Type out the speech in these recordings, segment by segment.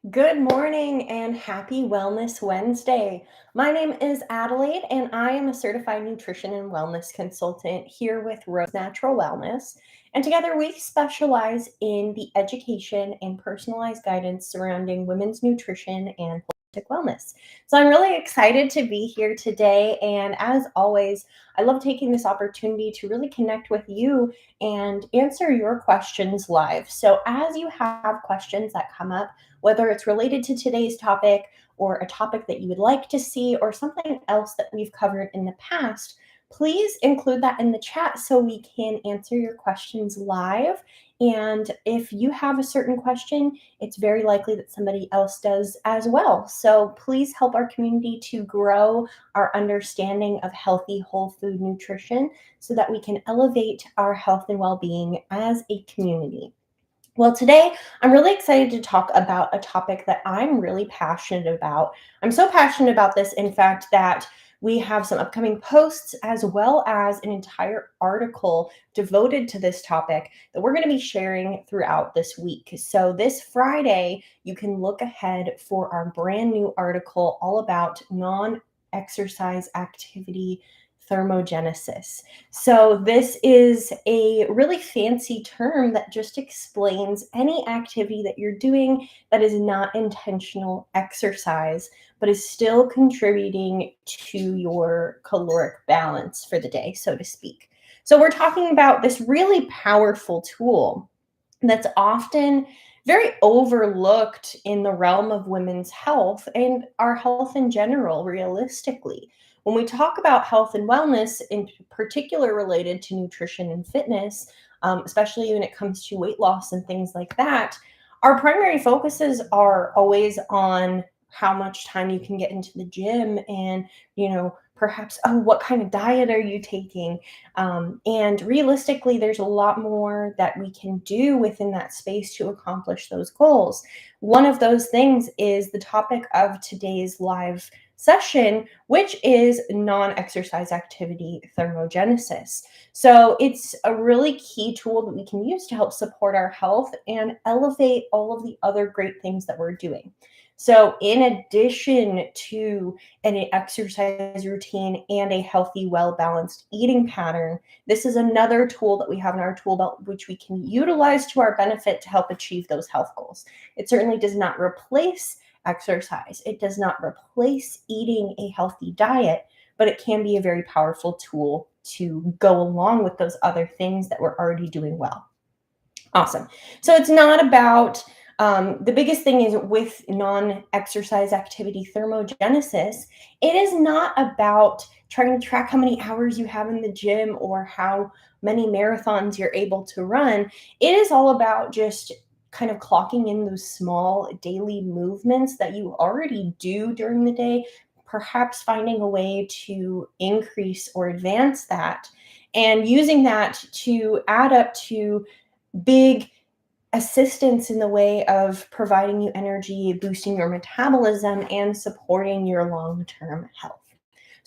Good morning and happy Wellness Wednesday. My name is Adelaide, and I am a certified nutrition and wellness consultant here with Rose Natural Wellness. And together we specialize in the education and personalized guidance surrounding women's nutrition and holistic wellness. So I'm really excited to be here today. And as always, I love taking this opportunity to really connect with you and answer your questions live. So as you have questions that come up, whether it's related to today's topic or a topic that you would like to see or something else that we've covered in the past, please include that in the chat so we can answer your questions live. And if you have a certain question, it's very likely that somebody else does as well. So please help our community to grow our understanding of healthy whole food nutrition so that we can elevate our health and well-being as a community. Well, today I'm really excited to talk about a topic that I'm really passionate about. I'm so passionate about this, in fact, that we have some upcoming posts as well as an entire article devoted to this topic that we're going to be sharing throughout this week. So, this Friday, you can look ahead for our brand new article all about non exercise activity thermogenesis. So, this is a really fancy term that just explains any activity that you're doing that is not intentional exercise, but is still contributing to your caloric balance for the day, so to speak. So, we're talking about this really powerful tool that's often very overlooked in the realm of women's health and our health in general, realistically. When we talk about health and wellness, in particular related to nutrition and fitness, especially when it comes to weight loss and things like that, our primary focuses are always on how much time you can get into the gym and, perhaps, oh, what kind of diet are you taking? And realistically, there's a lot more that we can do within that space to accomplish those goals. One of those things is the topic of today's live session, which is non exercise activity thermogenesis. So it's a really key tool that we can use to help support our health and elevate all of the other great things that we're doing. So, in addition to an exercise routine and a healthy, well balanced eating pattern, this is another tool that we have in our tool belt, which we can utilize to our benefit to help achieve those health goals. It certainly does not replace exercise, it does not replace eating a healthy diet, but it can be a very powerful tool to go along with those other things that we're already doing well. Awesome. So it's not about the biggest thing is with non exercise activity thermogenesis, it is not about trying to track how many hours you have in the gym or how many marathons you're able to run. It is all about just kind of clocking in those small daily movements that you already do during the day, perhaps finding a way to increase or advance that and using that to add up to big assistance in the way of providing you energy, boosting your metabolism, and supporting your long term health.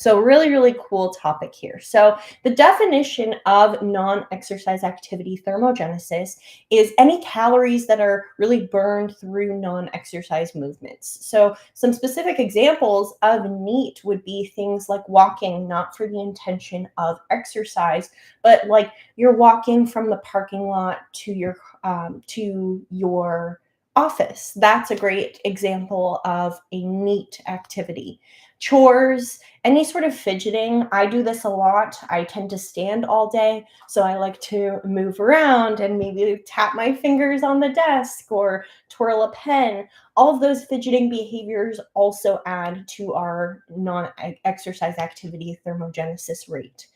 So, really, really cool topic here. So, the definition of non exercise activity thermogenesis is any calories that are really burned through non exercise movements. So, some specific examples of NEAT would be things like walking, not for the intention of exercise, but like you're walking from the parking lot to your office. That's a great example of a NEAT activity. Chores, any sort of fidgeting. I do this a lot. I tend to stand all day, so I like to move around and maybe tap my fingers on the desk or twirl a pen. All of those fidgeting behaviors also add to our non-exercise activity thermogenesis rate.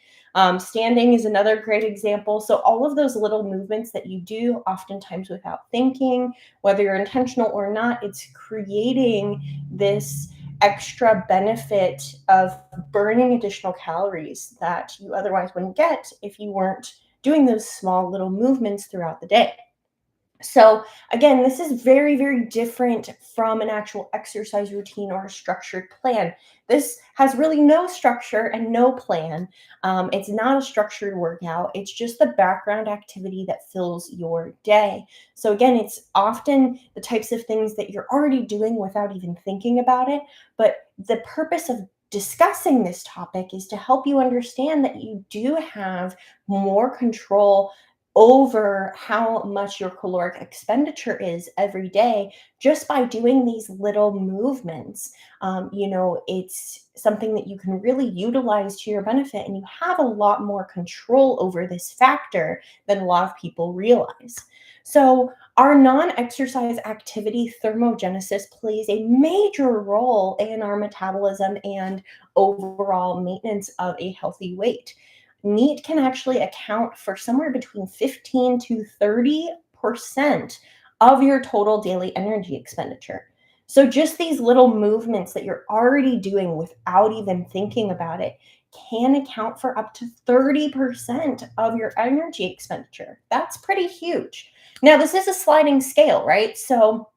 Standing is another great example. So, all of those little movements that you do, oftentimes without thinking, whether you're intentional or not, it's creating this extra benefit of burning additional calories that you otherwise wouldn't get if you weren't doing those small little movements throughout the day. So, again, this is very, very different from an actual exercise routine or a structured plan. This has really no structure and no plan. It's not a structured workout, it's just the background activity that fills your day. So, again, it's often the types of things that you're already doing without even thinking about it. But the purpose of discussing this topic is to help you understand that you do have more control over how much your caloric expenditure is every day just by doing these little movements. It's something that you can really utilize to your benefit, and you have a lot more control over this factor than a lot of people realize. So, our non exercise activity thermogenesis plays a major role in our metabolism and overall maintenance of a healthy weight. Meat can actually account for somewhere between 15 to 30% of your total daily energy expenditure. So, just these little movements that you're already doing without even thinking about it can account for up to 30% of your energy expenditure. That's pretty huge. Now, this is a sliding scale, right? So,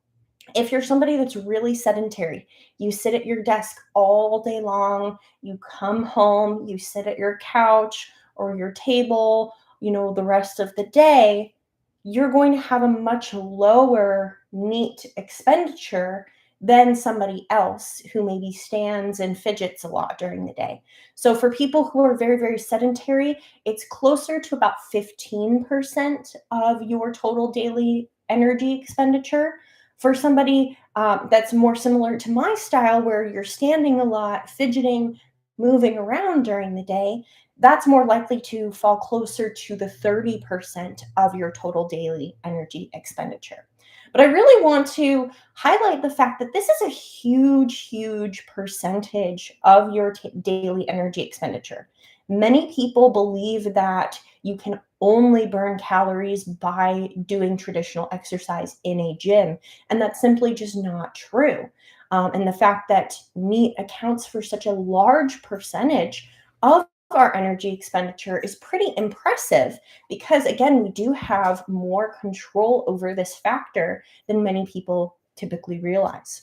if you're somebody that's really sedentary, you sit at your desk all day long, you come home, you sit at your couch or your table, the rest of the day, you're going to have a much lower neat expenditure than somebody else who maybe stands and fidgets a lot during the day. So for people who are very, very sedentary, it's closer to about 15% of your total daily energy expenditure. For somebody that's more similar to my style, where you're standing a lot, fidgeting, moving around during the day, that's more likely to fall closer to the 30% of your total daily energy expenditure. But I really want to highlight the fact that this is a huge, huge percentage of your daily energy expenditure. Many people believe that you can only burn calories by doing traditional exercise in a gym, and that's simply just not true. And the fact that meat accounts for such a large percentage of our energy expenditure is pretty impressive because, again, we do have more control over this factor than many people typically realize.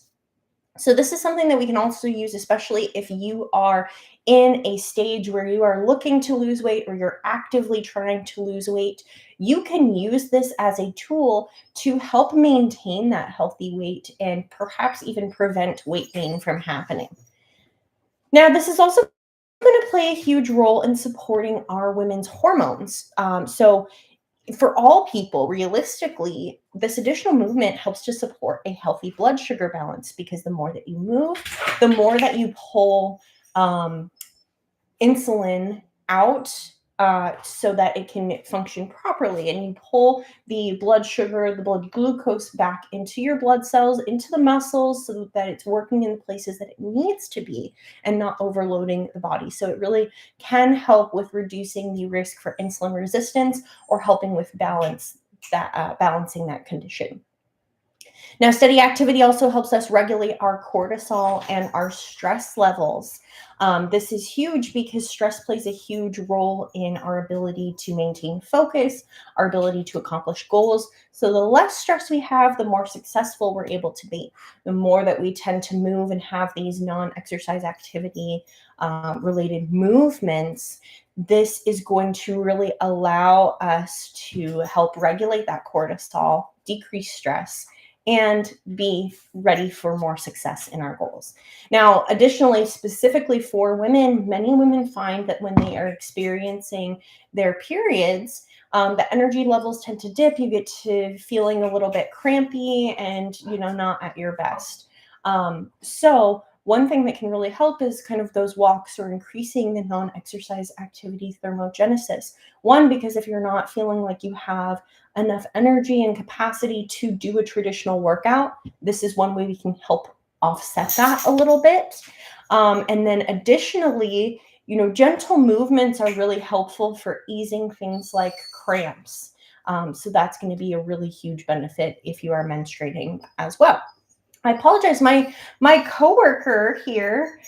So, this is something that we can also use, especially if you are in a stage where you are looking to lose weight or you're actively trying to lose weight. You can use this as a tool to help maintain that healthy weight and perhaps even prevent weight gain from happening. Now, this is also going to play a huge role in supporting our women's hormones. So, for all people, realistically, this additional movement helps to support a healthy blood sugar balance because the more that you move, the more that you pull um, insulin out so that it can function properly. And you pull the blood sugar, the blood glucose back into your blood cells, into the muscles, so that it's working in the places that it needs to be and not overloading the body. So it really can help with reducing the risk for insulin resistance or helping with balancing that condition. Now, steady activity also helps us regulate our cortisol and our stress levels. This is huge because stress plays a huge role in our ability to maintain focus, our ability to accomplish goals. So, the less stress we have, the more successful we're able to be. The more that we tend to move and have these non exercise activity related movements, this is going to really allow us to help regulate that cortisol, decrease stress, and be ready for more success in our goals. Now, additionally, specifically for women, many women find that when they are experiencing their periods, the energy levels tend to dip. You get to feeling a little bit crampy and, not at your best. So, one thing that can really help is kind of those walks or increasing the non exercise activity thermogenesis. One, because if you're not feeling like you have enough energy and capacity to do a traditional workout, this is one way we can help offset that a little bit. And then additionally, gentle movements are really helpful for easing things like cramps. So that's going to be a really huge benefit if you are menstruating as well. I apologize. My coworker here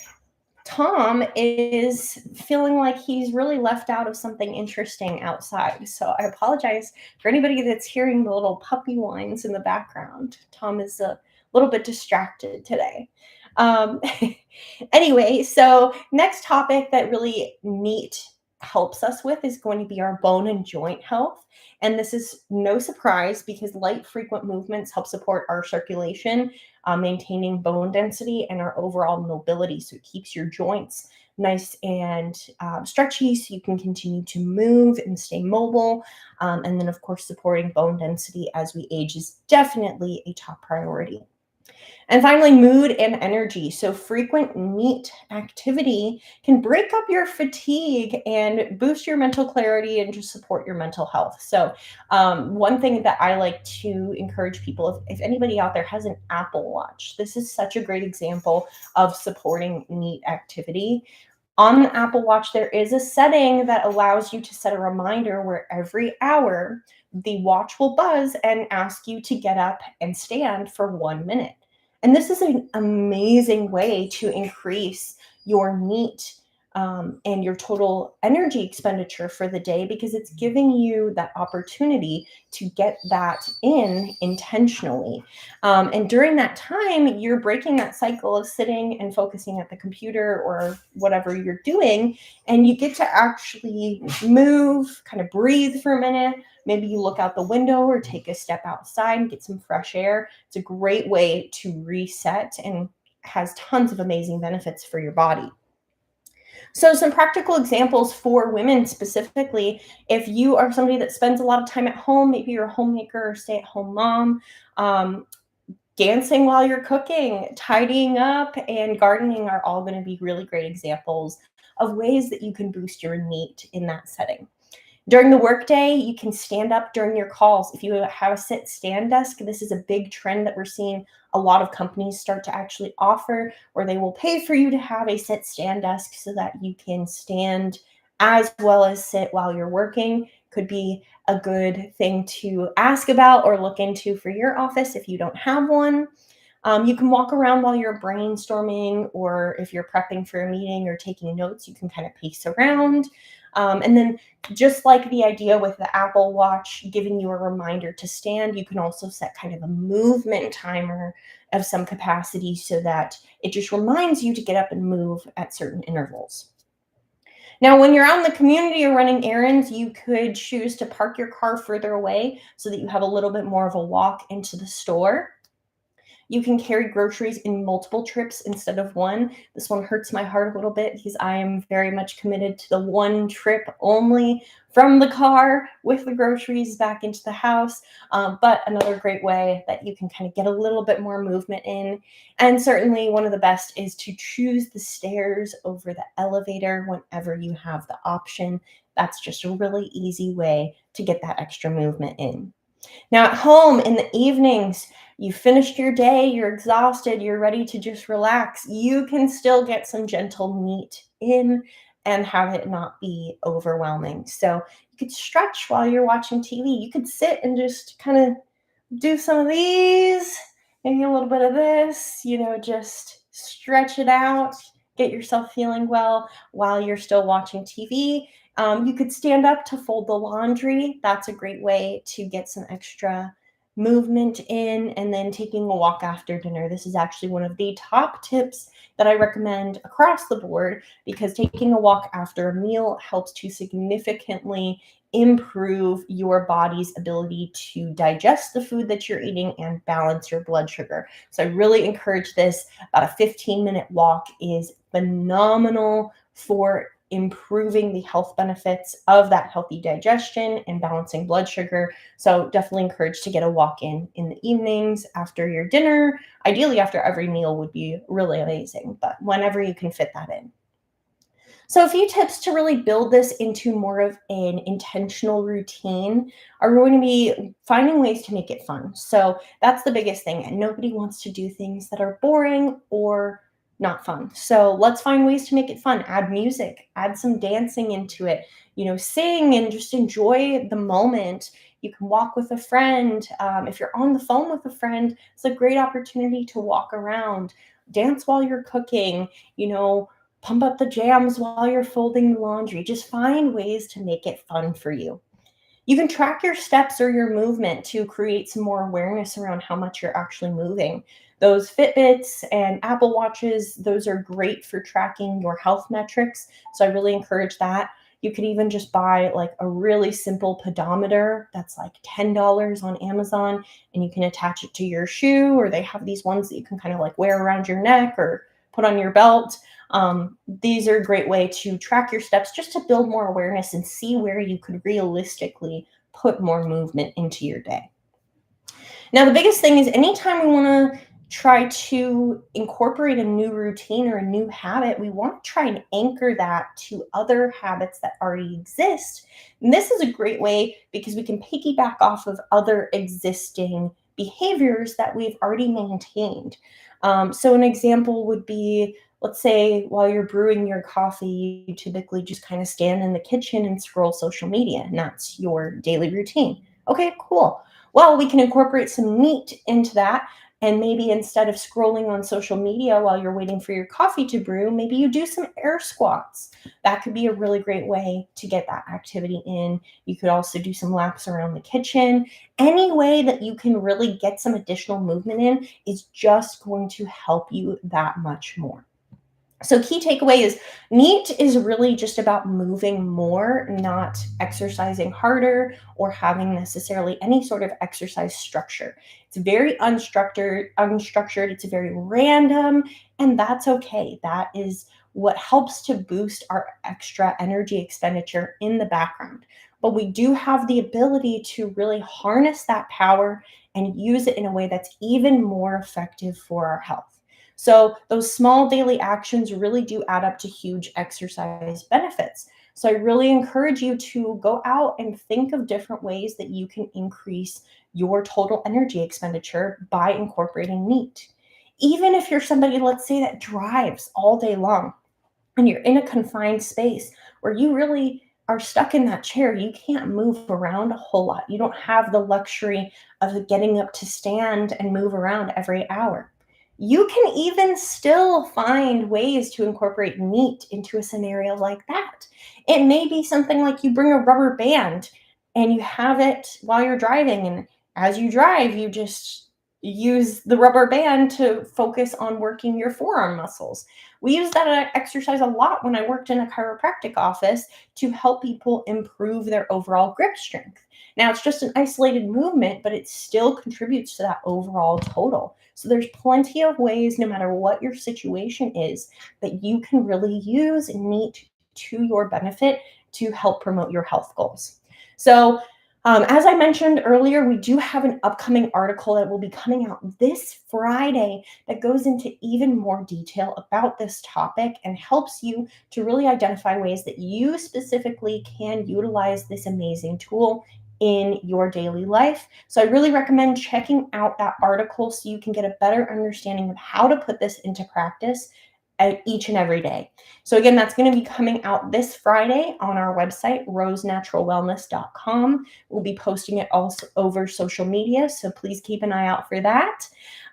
Tom is feeling like he's really left out of something interesting outside. So I apologize for anybody that's hearing the little puppy whines in the background. Tom is a little bit distracted today. Um, anyway, so next topic that really neat helps us with is going to be our bone and joint health. And this is no surprise because light, frequent movements help support our circulation, maintaining bone density and our overall mobility. So it keeps your joints nice and stretchy so you can continue to move and stay mobile. And then, of course, supporting bone density as we age is definitely a top priority. And finally, mood and energy. So, frequent neat activity can break up your fatigue and boost your mental clarity and just support your mental health. So, one thing that I like to encourage people, if anybody out there has an Apple Watch, this is such a great example of supporting neat activity. On the Apple Watch, there is a setting that allows you to set a reminder where every hour the watch will buzz and ask you to get up and stand for 1 minute. And this is an amazing way to increase your NEAT and your total energy expenditure for the day because it's giving you that opportunity to get that in intentionally. And during that time, you're breaking that cycle of sitting and focusing at the computer or whatever you're doing, and you get to actually move, kind of breathe for a minute. Maybe you look out the window or take a step outside and get some fresh air. It's a great way to reset and has tons of amazing benefits for your body. So, some practical examples for women specifically, if you are somebody that spends a lot of time at home, maybe you're a homemaker or stay at home mom, um, dancing while you're cooking, tidying up, and gardening are all going to be really great examples of ways that you can boost your NEAT in that setting. During the workday, you can stand up during your calls. If you have a sit stand desk, this is a big trend that we're seeing a lot of companies start to actually offer, where they will pay for you to have a sit stand desk so that you can stand as well as sit while you're working. Could be a good thing to ask about or look into for your office if you don't have one. You can walk around while you're brainstorming, or if you're prepping for a meeting or taking notes, you can kind of pace around. And then, just like the idea with the Apple Watch giving you a reminder to stand, you can also set kind of a movement timer of some capacity so that it just reminds you to get up and move at certain intervals. Now, when you're out in the community or running errands, you could choose to park your car further away so that you have a little bit more of a walk into the store. You can carry groceries in multiple trips instead of one. This one hurts my heart a little bit because I am very much committed to the one trip only from the car with the groceries back into the house. But another great way that you can kind of get a little bit more movement in. And certainly, one of the best is to choose the stairs over the elevator whenever you have the option. That's just a really easy way to get that extra movement in. Now, at home in the evenings, you finished your day, you're exhausted, you're ready to just relax. You can still get some gentle NEAT in and have it not be overwhelming. So, you could stretch while you're watching TV. You could sit and just kind of do some of these, maybe a little bit of this, just stretch it out, get yourself feeling well while you're still watching TV. You could stand up to fold the laundry. That's a great way to get some extra movement in, and then taking a walk after dinner. This is actually one of the top tips that I recommend across the board because taking a walk after a meal helps to significantly improve your body's ability to digest the food that you're eating and balance your blood sugar. So I really encourage this. About a 15-minute walk is phenomenal for improving the health benefits of that healthy digestion and balancing blood sugar. So definitely encourage to get a walk in the evenings after your dinner. Ideally after every meal would be really amazing, but whenever you can fit that in. So, a few tips to really build this into more of an intentional routine are going to be finding ways to make it fun. So, that's the biggest thing. And nobody wants to do things that are boring or not fun. So, let's find ways to make it fun. Add music, add some dancing into it, sing and just enjoy the moment. You can walk with a friend. If you're on the phone with a friend, it's a great opportunity to walk around, dance while you're cooking, you know pump up the jams while you're folding the laundry. Just find ways to make it fun for you. You can track your steps or your movement to create some more awareness around how much you're actually moving. Those Fitbits and Apple Watches, those are great for tracking your health metrics. So I really encourage that. You could even just buy like a really simple pedometer that's like $10 on Amazon, and you can attach it to your shoe, or they have these ones that you can kind of like wear around your neck or put on your belt. These are a great way to track your steps just to build more awareness and see where you could realistically put more movement into your day. Now, the biggest thing is anytime we want to try to incorporate a new routine or a new habit, we want to try and anchor that to other habits that already exist. And this is a great way because we can piggyback off of other existing behaviors that we've already maintained. So, an example would be, let's say while you're brewing your coffee, you typically just kind of stand in the kitchen and scroll social media, and that's your daily routine. Okay, cool. Well, we can incorporate some meat into that. And maybe instead of scrolling on social media while you're waiting for your coffee to brew, maybe you do some air squats. That could be a really great way to get that activity in. You could also do some laps around the kitchen. Any way that you can really get some additional movement in is just going to help you that much more. So, key takeaway is NEAT is really just about moving more, not exercising harder or having necessarily any sort of exercise structure. It's very unstructured, it's very random, and that's okay. That is what helps to boost our extra energy expenditure in the background. But we do have the ability to really harness that power and use it in a way that's even more effective for our health. So those small daily actions really do add up to huge exercise benefits. So I really encourage you to go out and think of different ways that you can increase your total energy expenditure by incorporating meat. Even if you're somebody, let's say, that drives all day long and you're in a confined space where you really are stuck in that chair, you can't move around a whole lot. You don't have the luxury of getting up to stand and move around every hour. You can even still find ways to incorporate meat into a scenario like that. It may be something like you bring a rubber band and you have it while you're driving, and as you drive, you just use the rubber band to focus on working your forearm muscles. We use that exercise a lot when I worked in a chiropractic office to help people improve their overall grip strength. Now, it's just an isolated movement, but it still contributes to that overall total. So there's plenty of ways, no matter what your situation is, that you can really use NEAT to your benefit to help promote your health goals. So, as I mentioned earlier, we do have an upcoming article that will be coming out this Friday that goes into even more detail about this topic and helps you to really identify ways that you specifically can utilize this amazing tool in your daily life. So I really recommend checking out that article so you can get a better understanding of how to put this into practice each and every day. So again, that's going to be coming out this Friday on our website, rosenaturalwellness.com. We'll be posting it also over social media, so please keep an eye out for that.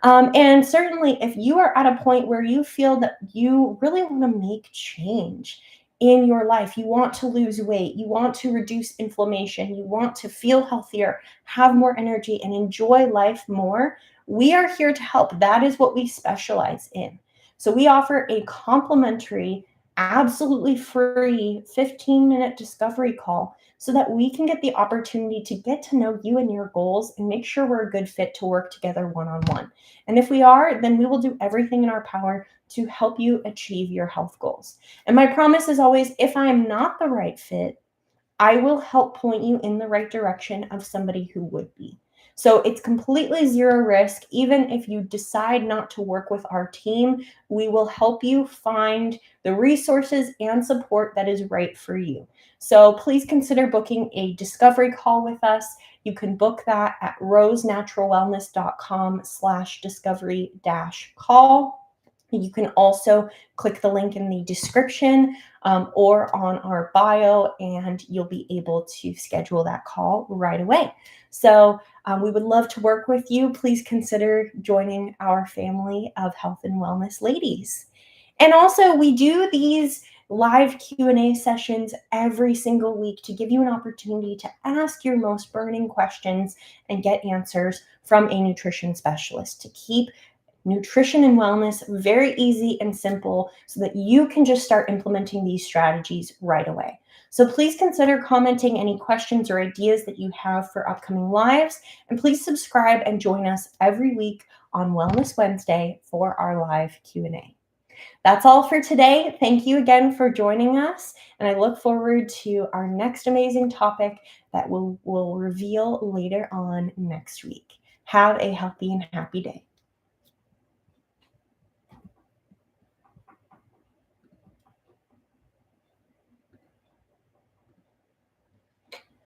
And certainly, if you are at a point where you feel that you really want to make change in your life, you want to lose weight, you want to reduce inflammation, you want to feel healthier, have more energy, and enjoy life more, we are here to help. That is what we specialize in. So we offer a complimentary, absolutely free 15-minute discovery call so that we can get the opportunity to get to know you and your goals and make sure we're a good fit to work together one-on-one. And if we are, then we will do everything in our power to help you achieve your health goals. And my promise is always, if I am not the right fit, I will help point you in the right direction of somebody who would be. So it's completely zero risk. Even if you decide not to work with our team, we will help you find the resources and support that is right for you. So please consider booking a discovery call with us. You can book that at rosenaturalwellness.com/discovery-call. You can also click the link in the description or on our bio, and you'll be able to schedule that call right away. So we would love to work with you. Please consider joining our family of health and wellness ladies. And also, we do these live Q&A sessions every single week to give you an opportunity to ask your most burning questions and get answers from a nutrition specialist to keep nutrition and wellness very easy and simple so that you can just start implementing these strategies right away. So please consider commenting any questions or ideas that you have for upcoming lives, and please subscribe and join us every week on Wellness Wednesday for our live Q&A. That's all for today. Thank you again for joining us, and I look forward to our next amazing topic that we'll reveal later on next week. Have a healthy and happy day.